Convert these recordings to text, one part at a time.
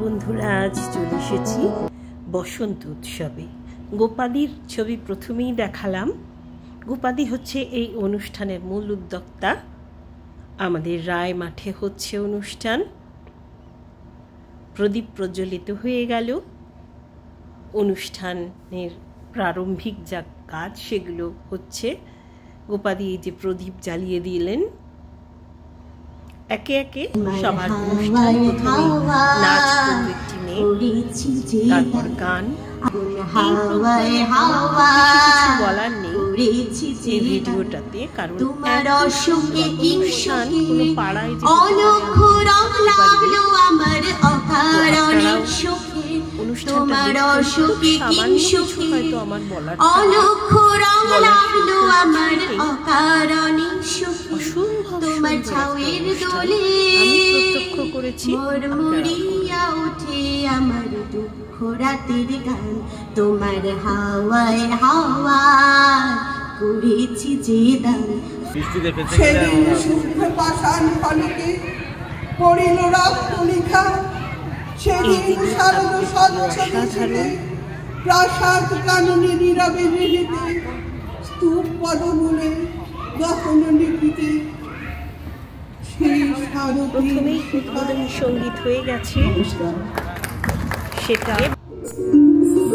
বন্ধুরা, আজ চলে এসেছি বসন্ত উৎসবে। গোপাদির ছবি প্রথমেই দেখালাম। গোপাদি হচ্ছে এই অনুষ্ঠানের মূল উদ্যোক্তা। আমাদের রায় মাঠে হচ্ছে অনুষ্ঠান। প্রদীপ প্রজ্বলিত হয়ে গেল। অনুষ্ঠানের প্রারম্ভিক যা কাজ সেগুলো হচ্ছে। গোপাদি এই যে প্রদীপ জ্বালিয়ে দিলেন। একে একে সবার অনুষ্ঠান। প্রথমে নাচ করবে একটি মেয়ে, তারপর গান। কিছু বলার নেই এই ভিডিওটাতে, কারণ অনুষ্ঠান কোনো পাড়ায় হয়তো আমার বলার প্রত্যক্ষ করেছি। আমার দুঃখ রাতের গান, তোমার হাওয়ায় হাওয়া করেছি যে দান। সেদিন শুভ্র পাষাণ ফলকে পড়িল রক্ত লেখা, সেদিন শারদ স্বচ্ছদে প্রাসাদ কাননে নীরবে নীলিতে, স্তূপ পদমূলে গহন লিপিতে। প্রথমেই উদ্বোধনী সঙ্গীত হয়ে গেছে, সেটা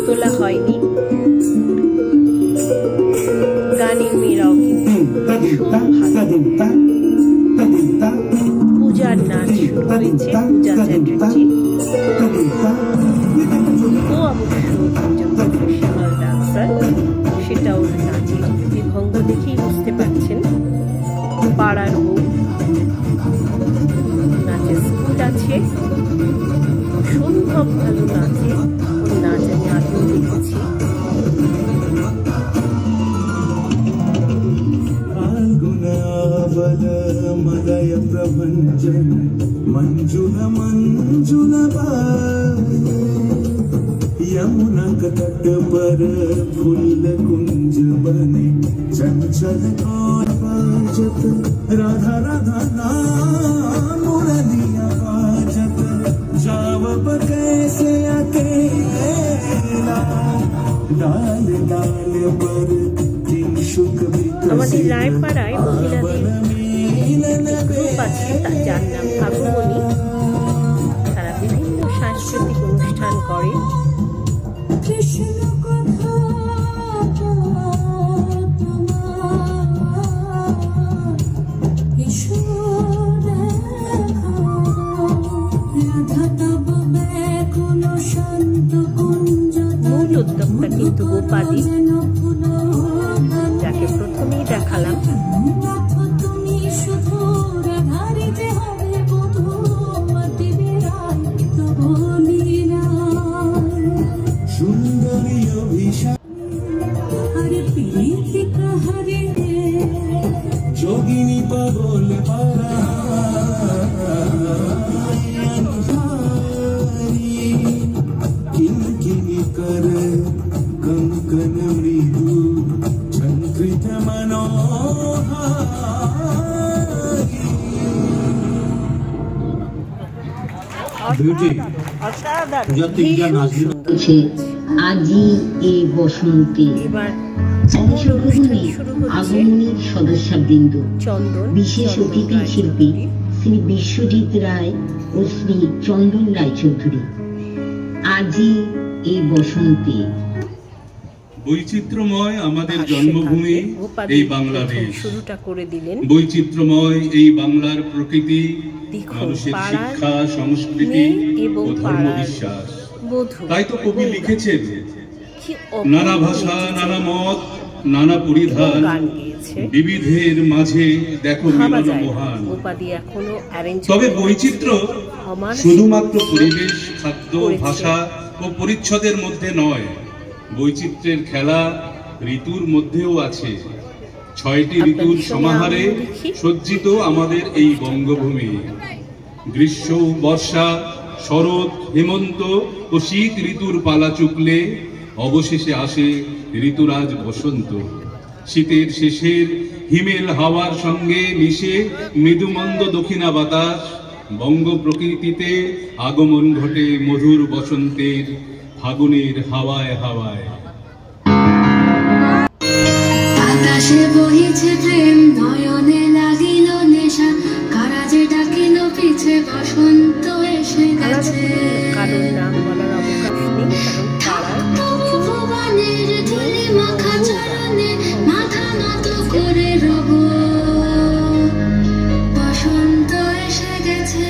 তোলা হয়নি। গানের মেয়েরাও কিন্তু পূজার নাচ শুরু হয়েছে। পূজা চ্যাটার্জি ও অবশ্য একজন প্রফেশনাল ডান্সার, সেটা ওর নাচের বিভঙ্গ দেখেই বুঝতে পারছেন। পাড়ার বউ, নাচের স্কুল আছে, অসম্ভব ভালো নাচে। ওর নাচ আমি আগেও দেখেছি। মলয় প্রভঞ্জন মঞ্জুল মঞ্জুল यमुना का तट पर फूल कुंज बने, चंचल और बाजत राधा राधा नाम मुरलिया बाजत, जावब कैसे अकेला डाल डाल पर तीन शुक আমাদের রায়পাড়ায় মহিলাদের গ্রুপ আছে, যার নাম ফাগুমণি। তারা বিভিন্ন সাংস্কৃতিক অনুষ্ঠান করে। মূল উদ্যোক্তা কিন্তু গোপাদি, যাকে প্রথমেই দেখালাম। যোগিনী পাগল পারা কিনকিনি কর কঙ্কন মৃদু ঝঙ্কৃত আজি এই বসন্তে আগমনী সদস্যবৃন্দ, বিশেষ অতিথি শিল্পী শ্রী বিশ্বজিৎ রায় ও শ্রী চন্দন রায়চৌধুরী। আজি এই বসন্তে। বৈচিত্র্যময় আমাদের জন্মভূমি এই বাংলাদেশ। শুরুটা করে দিলেন। বৈচিত্র্যময় এই বাংলার প্রকৃতি, মানুষের শিক্ষা, সংস্কৃতি ও ধর্মবিশ্বাস। তাই তো কবি লিখেছেন, নানা ভাষা, নানা মত, নানা পরিধান, বিবিধের মাঝে দেখো মিলন মহান। তবে বৈচিত্র্য শুধুমাত্র পরিবেশ, খাদ্য, ভাষা ও পরিচ্ছদের মধ্যে নয়। বৈচিত্র্যের খেলা ঋতুর মধ্যেও আছে। ৬টি ঋতুর সমাহারে সজ্জিত আমাদের এই বঙ্গভূমি। গ্রীষ্ম, বর্ষা, শরৎ, হেমন্ত ও শীত ঋতুর পালা চুকলে অবশেষে আসে ঋতুরাজ বসন্ত। শীতের শেষের হিমেল হাওয়ার সঙ্গে মিশে মৃদুমন্দ দক্ষিণা বাতাস, বঙ্গ প্রকৃতিতে আগমন ঘটে মধুর বসন্তের ফাগুনের হাওয়ায় হাওয়ায়। আকাশে বহিছে প্রেম, নয়নে লাগিল নেশা, কারাজে ডাকিল পিছে বসন্ত এসে গেছে। কারোর নাম বলার অবকাশ নেই, কারণ ভুবনের ধুলি মাখা চরণে মাথা নত করে রব। বসন্ত এসে গেছে,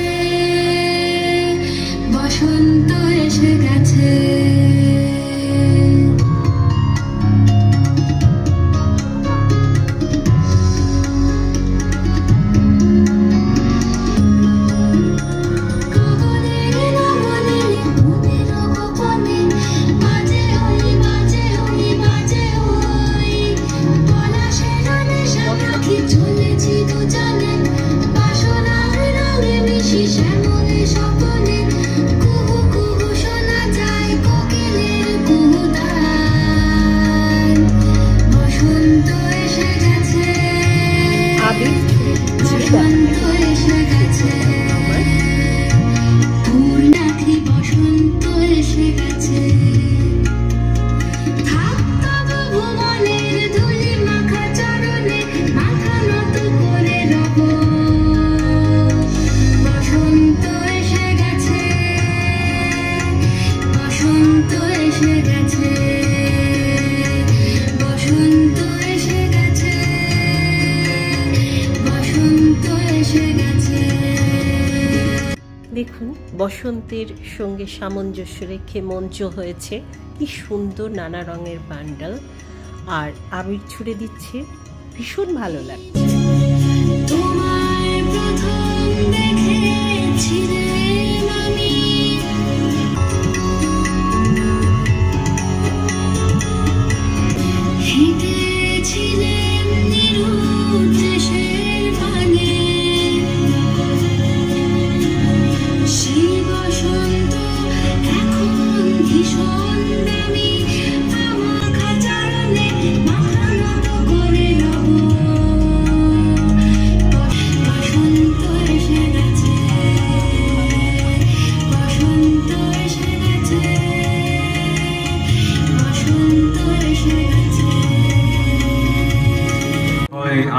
বসন্ত এসে গেছে। দেখুন, বসন্তের সঙ্গে সামঞ্জস্য রেখে মঞ্চ হয়েছে কি সুন্দর নানা রঙের বান্ডাল, আর আবির ছুড়ে দিচ্ছে, ভীষণ ভালো লাগছে।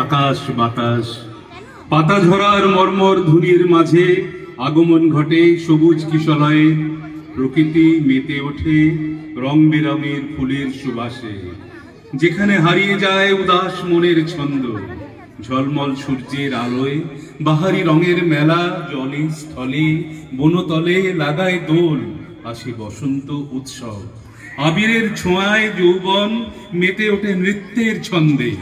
আকাশ বাতাস, পাতা ঝরার মর্মর ধুনির মাঝে আগমন ঘটে সবুজ কিশলয়ে। প্রকৃতি মেতে ওঠে রং বেরঙের ফুলের সুবাসে, যেখানে হারিয়ে যায় উদাস মনের ছন্দ। ঝলমল সূর্যের আলোয় বাহারি রঙের মেলা, জলে স্থলে বনতলে লাগায় দোল, আসে বসন্ত উৎসব। আবিরের ছোঁয়ায় যৌবন মেতে ওঠে নৃত্যের ছন্দে।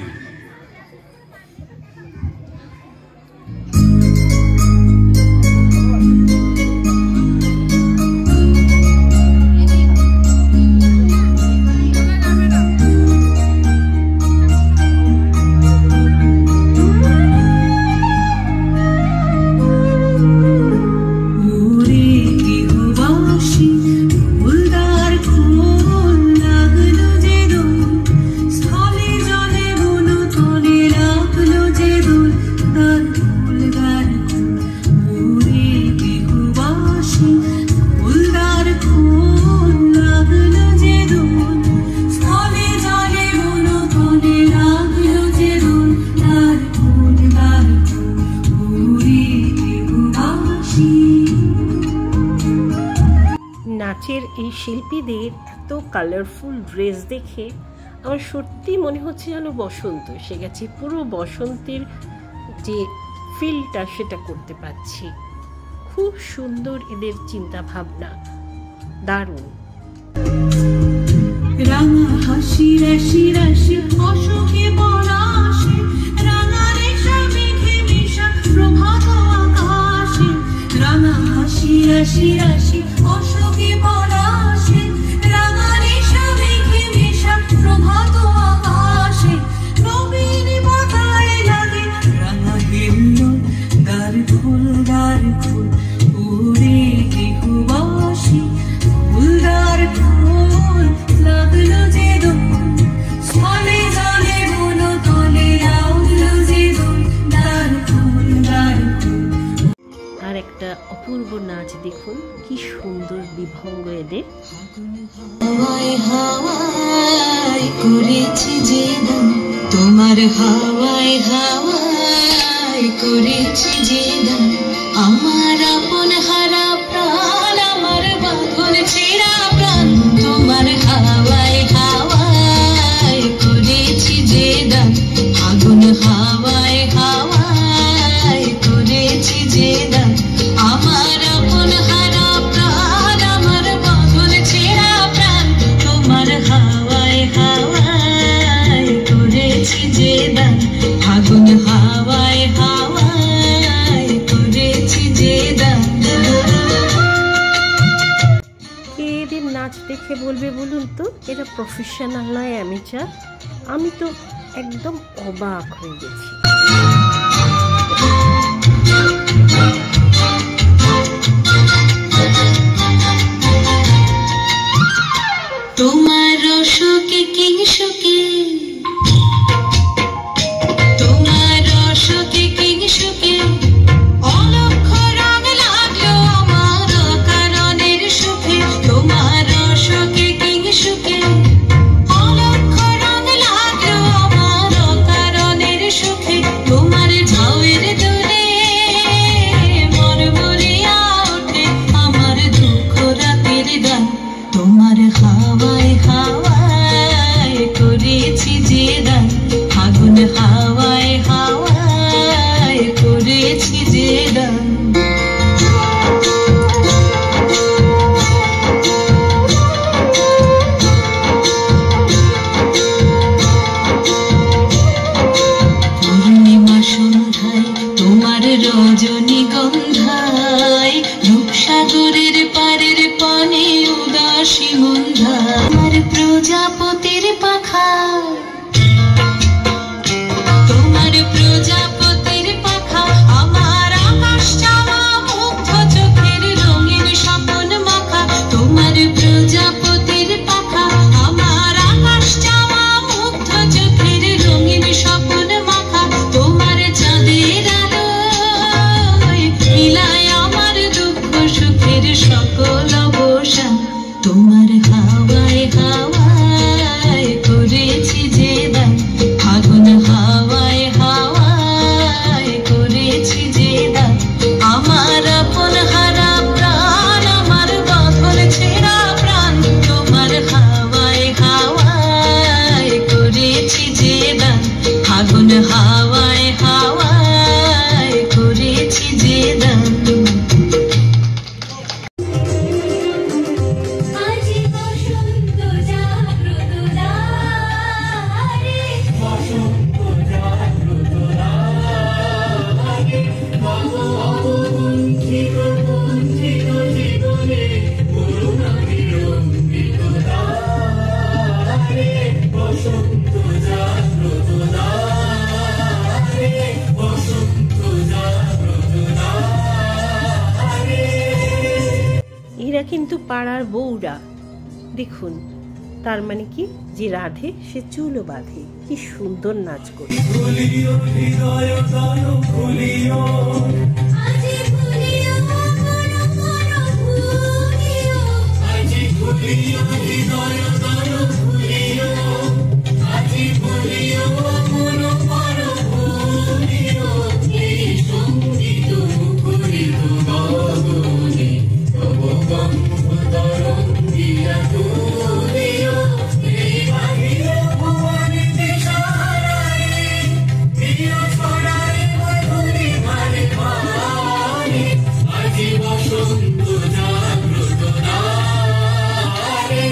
নাচের এই শিল্পীদের এত কালারফুল ড্রেস দেখে আমার সত্যি মনে হচ্ছে যেন বসন্ত এসে গেছে। পুরো বসন্তের যে ফিলটা সেটা করতে পারছি। খুব সুন্দর এদের চিন্তা ভাবনা, দারুণ। রাঙা হাসি রাশি রাশি অসুখে পলাশে, রাঙা রেশা মেঘে মেশা প্রভাত আকাশে। রাঙা হাসি রাশি রাশি অসুখে পলাশে, রাঙা রেশা মেঘে মেশা প্রভাত আকাশে। নবীন পাতায় লাগে রাঙা হিল্লোল, দ্বার ফুল উড়ে কেহ কি সুন্দর বিভঙ্গ এদের। হাওয়ায় হাওয়ায় করেছি যে দান, তোমার হাওয়ায় হাওয়ায় করেছি যে দান, আমার আপন হারা প্রাণ, আমার বাঁধন ছেঁড়া প্রাণ, তোমার হাওয়ায় হাওয়ায় করেছি যে দান, আগুন হাওয়ায় হাওয়ায় করেছি যে দান, আমার আপন হারা প্রাণ, আমার বাঁধন ছেঁড়া প্রাণ, তোমার হাওয়ায় হাওয়ায় করেছি যে দান, আগুন হাওয়ায় হাওয়ায় করেছি যে দান। এদের নাচ দেখে বলবে বলুন তো এরা প্রফেশনাল নয় অ্যামেচার? আমি তো একদম অবাক হয়ে গেছি। তোমার সুখে কি সুখে, তোমার সুখে কি সুখে, অলক্ষ রং লাগলো আমার কারণের সুখে, তোমার সুখে কি সুখে, অলক্ষ রং লাগলো আমার কারণের সুখে, তোমার ঝাউয়ের দোলে মরমরিয়া ওঠে আমার দুঃখ রাতের গান, তোমার হাওয়ায় হাওয়ায় করেছি যে দান, আগুন হাওয়ায় হাওয়ায় করেছি যে দান। পূর্ণিমা সন্ধ্যায় তোমার রজনীগন্ধায়, রূপসাগরের পারের পানে উদাসী মন্ধায়, আমার প্রজাপতির পাখা, তোমার প্রজাপতির পাখা, আমার আকাশ চাওয়া মুগ্ধ চোখের রঙিন স্বপন মাখা, তোমার প্রজাপতির পাখা, আমার আকাশ চাওয়া মুগ্ধ চোখের রঙিন স্বপন মাখা, তোমার চাঁদের আলোয় মিলায় আমার দুঃখ সুখের সকল অবসান, তোমার হাওয়ায় হাওয়ায় করেছি যে দান, আগুন হাওয়ায় হাওয়ায় করেছি যে দান, আমার আপন হারা প্রাণ, আমার বাঁধন ছেঁড়া প্রাণ, তোমার হাওয়ায় হাওয়ায় করেছি যে দান, আগুন হাওয়ায় হাওয়ায় করেছি যে দান। আজি বসন্ত জাগ্রত দ্বারে, বসন্ত জাগ্রত দ্বারে, বঙ্গবন্ধু বঞ্চিত জীবনে করুণা বিলম্বিত দ্বারে, বসন্ত জাগ্রত দ্বারে, বসন্ত জাগ্রত দ্বারে। এরা কিন্তু পাড়ার বউরা। দেখুন, তার মানে কি যে রাধে সে চুলও বাঁধে। কি সুন্দর নাচ করে। আজি ভুলিও মন মন ভুলিও, আজি ভুলিও হৃদয় দয় ভুলিও, আজি ভুলিও মন মন ভুলিও, এই সঙ্গীত মুখরিত গগনে তব গন্ধ তরঙ্গিয়া তুলিও, এই বাহিরে ভুবনে দিশারে প্রিয় ছড়ায় মধুরি ভারে ভারে, আজি বসন্ত জাগ্রত দ্বারে,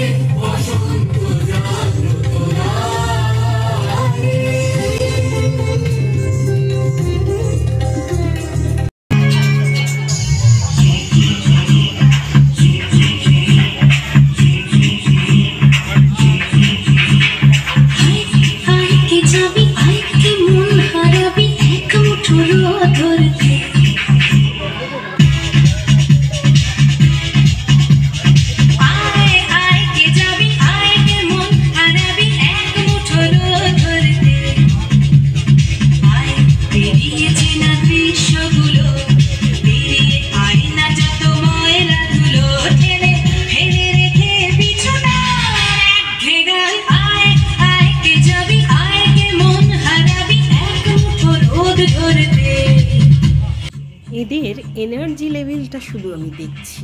এনার্জি লেভেলটা শুধু আমি দেখছি,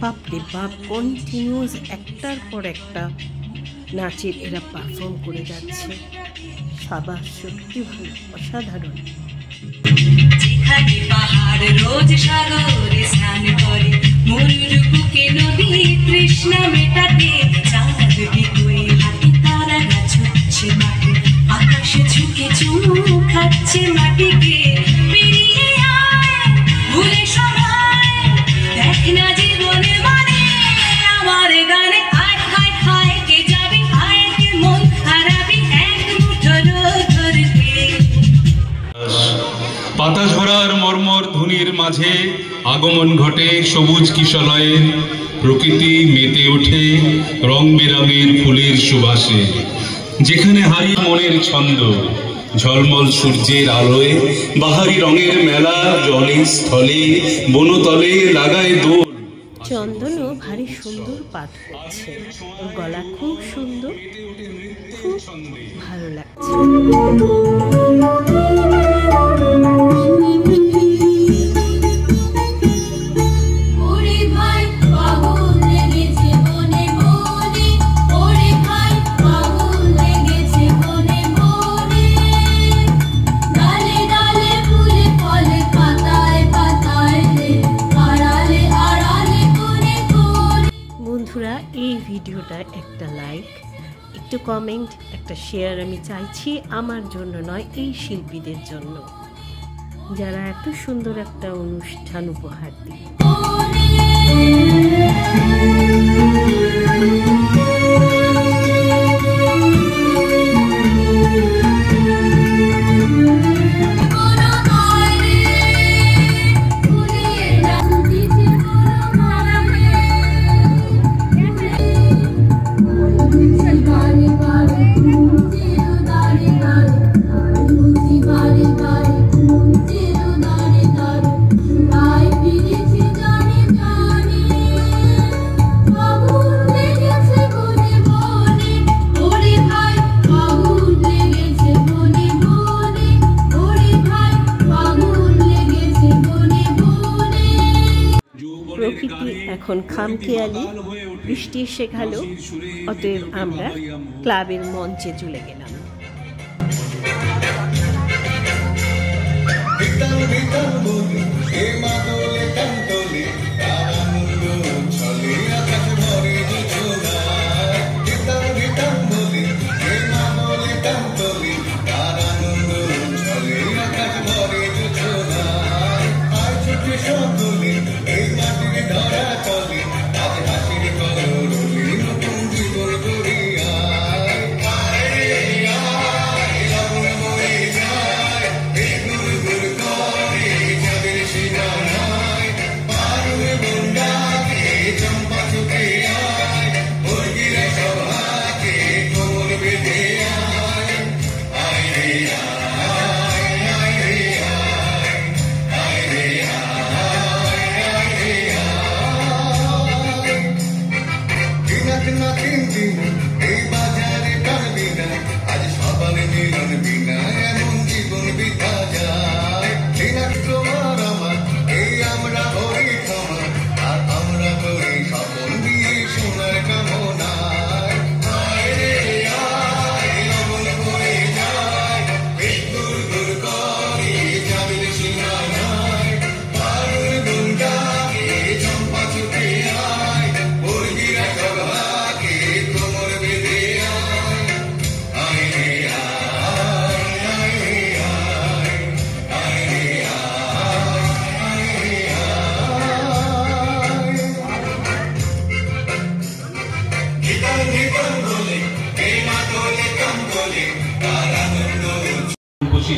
বাপরে বাপ, কন্টিনিউয়াস একটার পর একটা নাচের এরা পারফর্ম করে যাচ্ছে। সাবাস, সত্যি ভালো, অসাধারণ। যেখানে পাহাড় রোজ সাগরে স্নান করে, ময়ূর বুকে নদী তৃষ্ণা মেটাতে, চাঁদ বিকোয়ে হাতে তারারা ছুটছে মাঠে, আকাশে ঝুঁকে চুমু খাচ্ছে মাটিকে। পেরিয়ে আয় ভুলে সবাই, দেখ না জীবনে মানে আমার গানে। আয় হায় হায় কে যাবি, আয় কে মন হারাবি, এক মুঠো ধরতে। পাতা ঝরার মর্মর ধ্বনির মাঝে আগমন ঘটে সবুজ কিশলয়ের, প্রকৃতি মেতে ওঠে রং বেরঙের ফুলের সুবাসে। যেখানে হারিয়ে মনের ছন্দ, ঝলমল সূর্যের আলোয় বাহারি রঙের মেলা, জলে স্থলে বনতলে লাগায় দোল। চন্দনও ভারী সুন্দর পাঠ করছে, ওর গলা খুব সুন্দর, খুব ভালো লাগছে। বন্ধুরা, এই ভিডিওটা একটা লাইক, একটু কমেন্ট, একটা শেয়ার আমি চাইছি, আমার জন্য নয়, এই শিল্পীদের জন্য যারা এত সুন্দর একটা অনুষ্ঠান উপহার দিই। প্রকৃতি এখন খামখেয়ালি, বৃষ্টি এসে গেল, অতএব আমরা ক্লাবের মঞ্চে চলে গেলাম।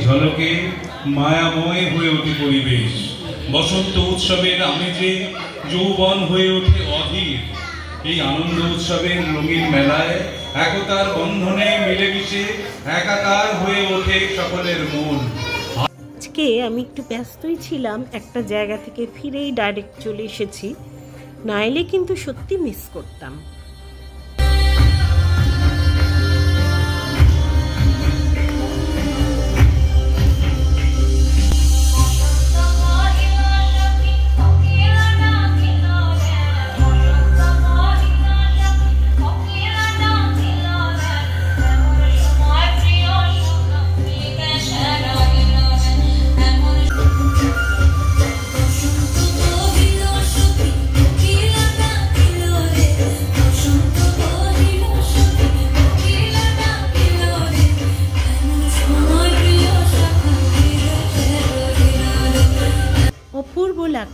ঝলকে মায়াময় হয়ে ওঠে পরিবেশ, বসন্ত উৎসবের আমেজে যৌবন হয়ে ওঠে অধীর। এই আনন্দ উৎসবের রঙিন মেলায় একতার বন্ধনে মিলেমিশে একাকার হয়ে ওঠে সকলের মন। আজকে আমি একটু ব্যস্তই ছিলাম, একটা জায়গা থেকে ফিরেই ডাইরেক্ট চলে এসেছি, নাইলে কিন্তু সত্যি মিস করতাম।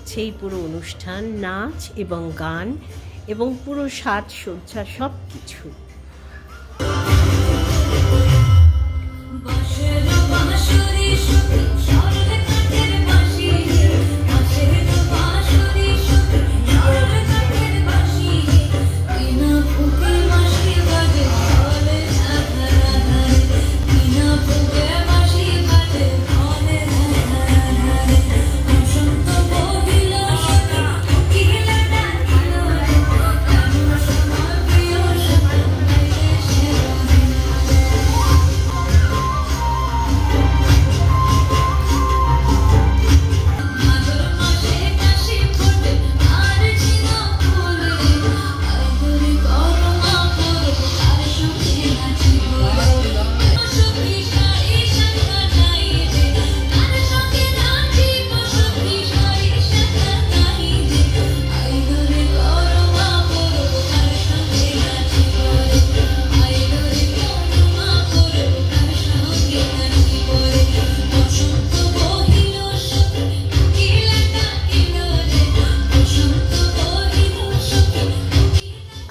থাকছে এই পুরো অনুষ্ঠান, নাচ এবং গান এবং পুরো সাজসজ্জা সব কিছু।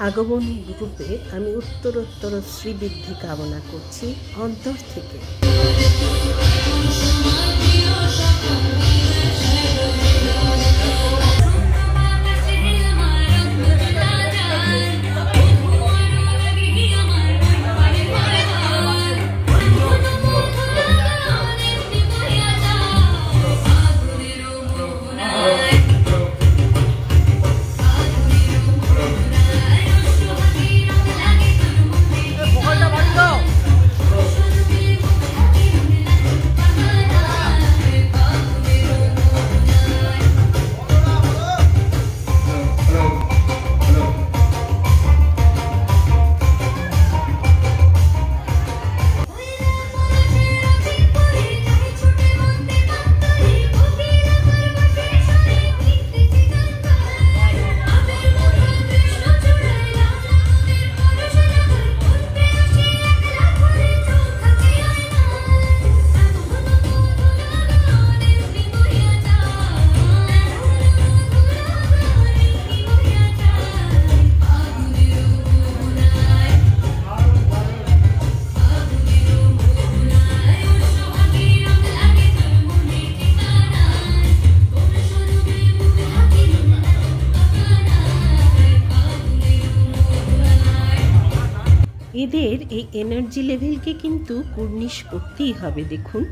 আগমনী গ্রুপে আমি উত্তরোত্তর শ্রীবৃদ্ধি কামনা করছি অন্তর থেকে। এদের এই এনার্জি লেভেলকে কিন্তু কুর্নিশ করতেই হবে। দেখুন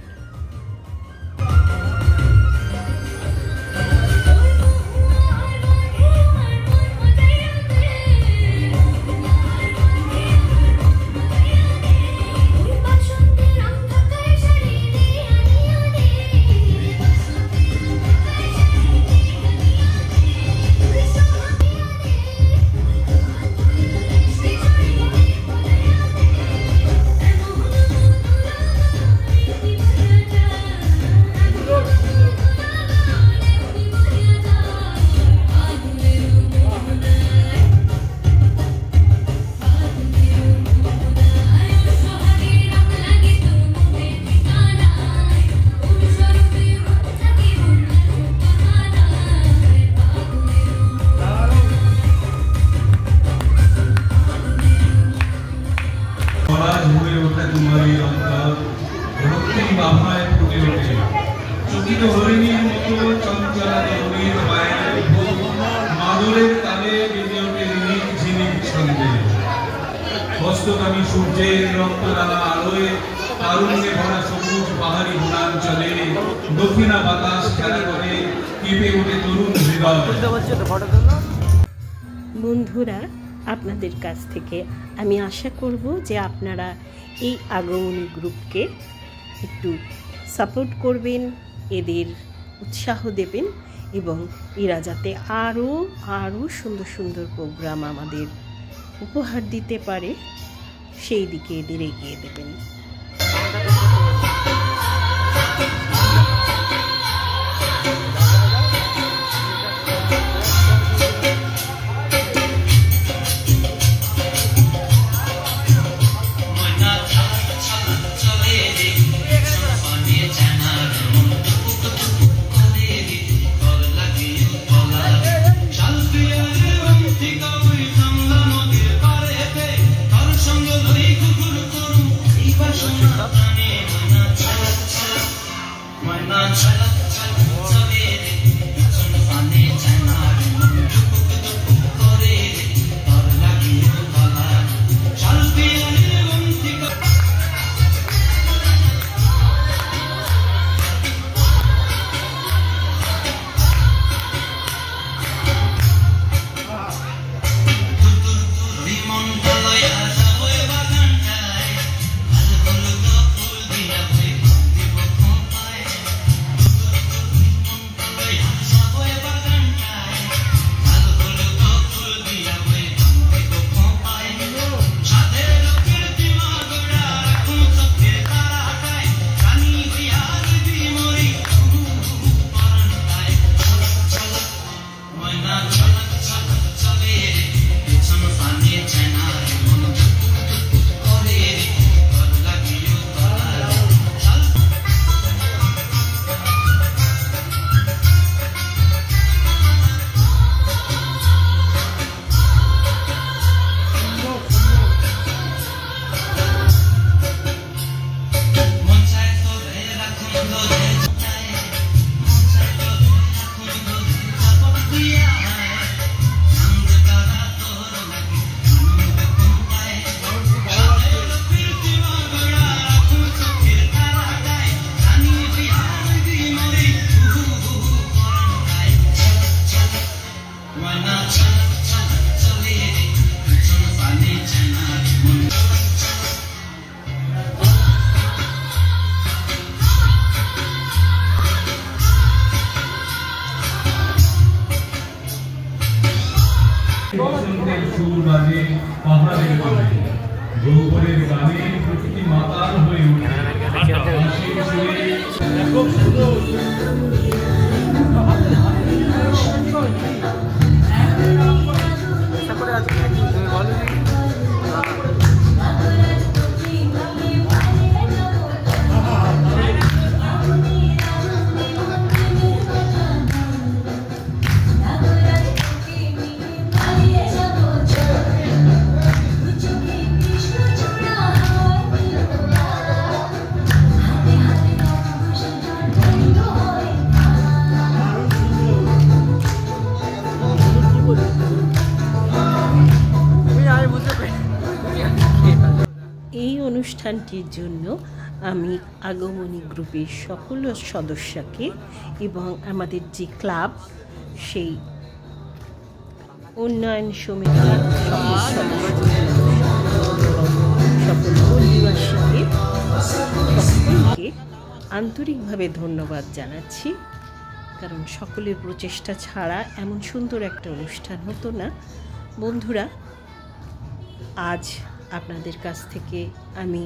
হস্তগামী সূর্যের রক্তরাঙা আলোয় তারুণ্যে ভরা সবুজ পাহাড়ি বনাঞ্চলে দক্ষিণা বাতাস খেলা করে কেঁপে ওঠে তরুণ হৃদয়। বন্ধুরা, আপনাদের কাছ থেকে আমি আশা করব যে আপনারা এই আগমনী গ্রুপকে একটু সাপোর্ট করবেন, এদের উৎসাহ দেবেন এবং এরা যাতে আরও সুন্দর সুন্দর প্রোগ্রাম আমাদের উপহার দিতে পারে সেই দিকে এদের এগিয়ে দেবেন। শিক্ষক। সুর বাজে পাহাড়ের গানে, গৌবরের গানে প্রকৃতি মাতাল হয়ে ওঠে। এই অনুষ্ঠানটির জন্য আমি আগমনী গ্রুপের সকল সদস্যকে এবং আমাদের যে ক্লাব সেই উন্নয়ন সমিতির সকল পল্লীবাসীকে সকলকে আন্তরিকভাবে ধন্যবাদ জানাচ্ছি, কারণ সকলের প্রচেষ্টা ছাড়া এমন সুন্দর একটা অনুষ্ঠান হতো না। বন্ধুরা, আজ আপনাদের কাছ থেকে আমি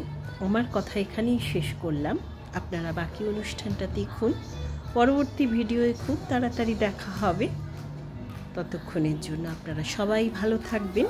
আমার কথা এখানেই শেষ করলাম। আপনারা বাকি অনুষ্ঠানটা দেখুন, পরবর্তী ভিডিওয়ে খুব তাড়াতাড়ি দেখা হবে। ততক্ষণের জন্য আপনারা সবাই ভালো থাকবেন।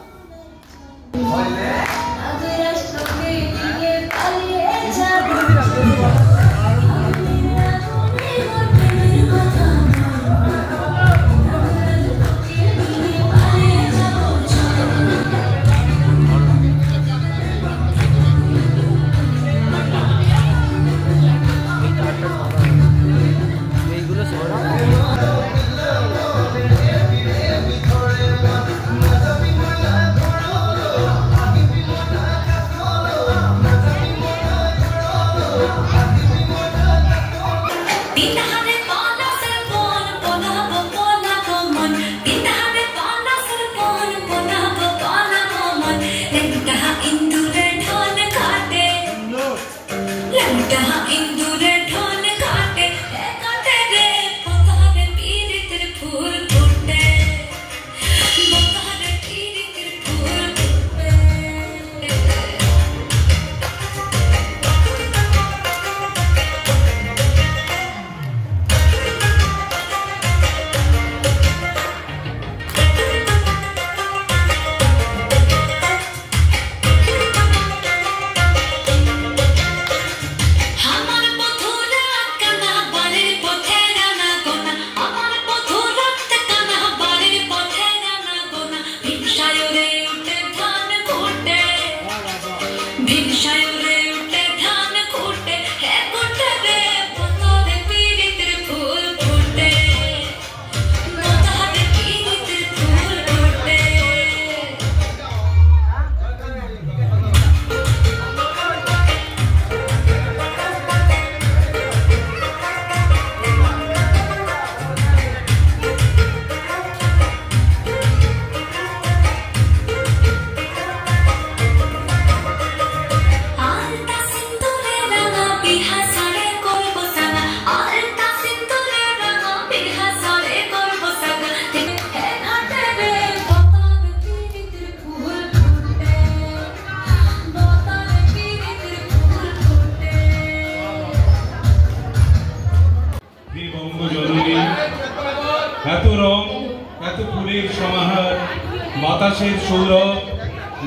বাতাসের সৌরভ,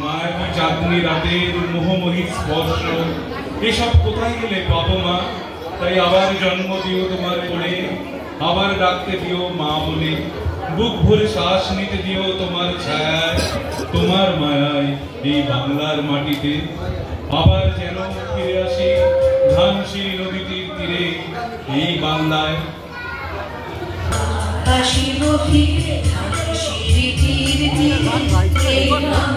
মায়াবী চাঁদনি রাতের মোহমোহিত স্পর্শ, এসব কোথায় গেলে পাবো মা? তাই আবার জন্ম দিও তোমার কোলে, আবার ডাকতে দিও মা বলে, বুক ভরে শ্বাস নিতে দিও তোমার ছায়ায়, তোমার মায়ায় এই বাংলার মাটিতে। আবার যেন ফিরে আসি ধানসিঁড়ি নদীটির তীরে এই বাংলায়। আসিব ফিরে ধানসিঁড়ি তীর তীরে এই বাংলায়।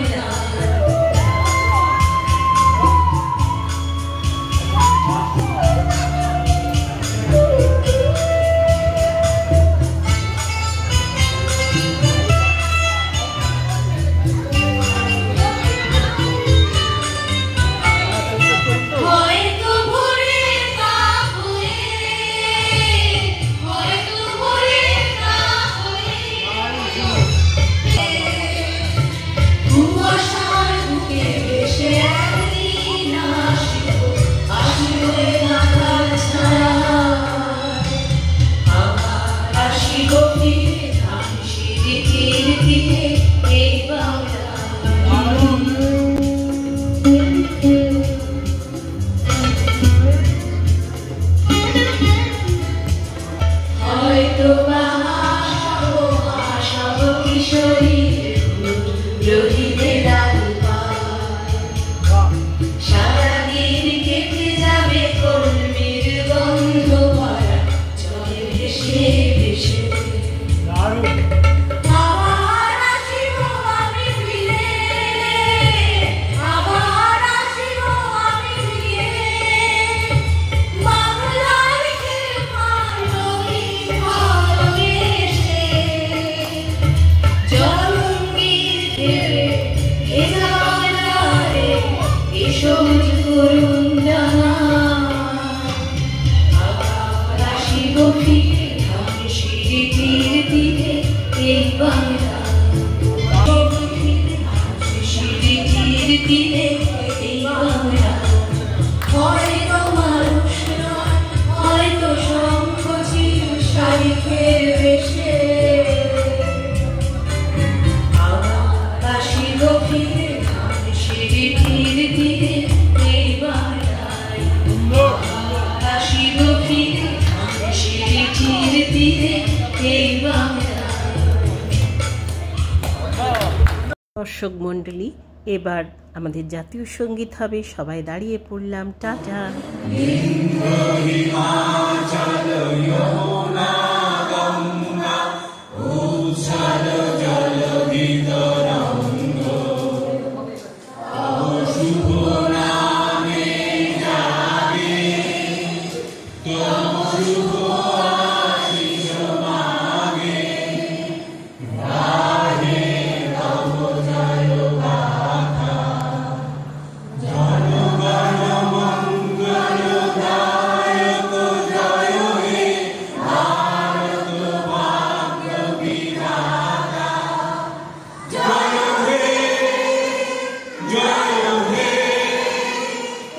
দর্শক মণ্ডলী, এবার আমাদের জাতীয় সঙ্গীত হবে। সবাই দাঁড়িয়ে পড়লাম। টাটা।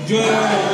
জয়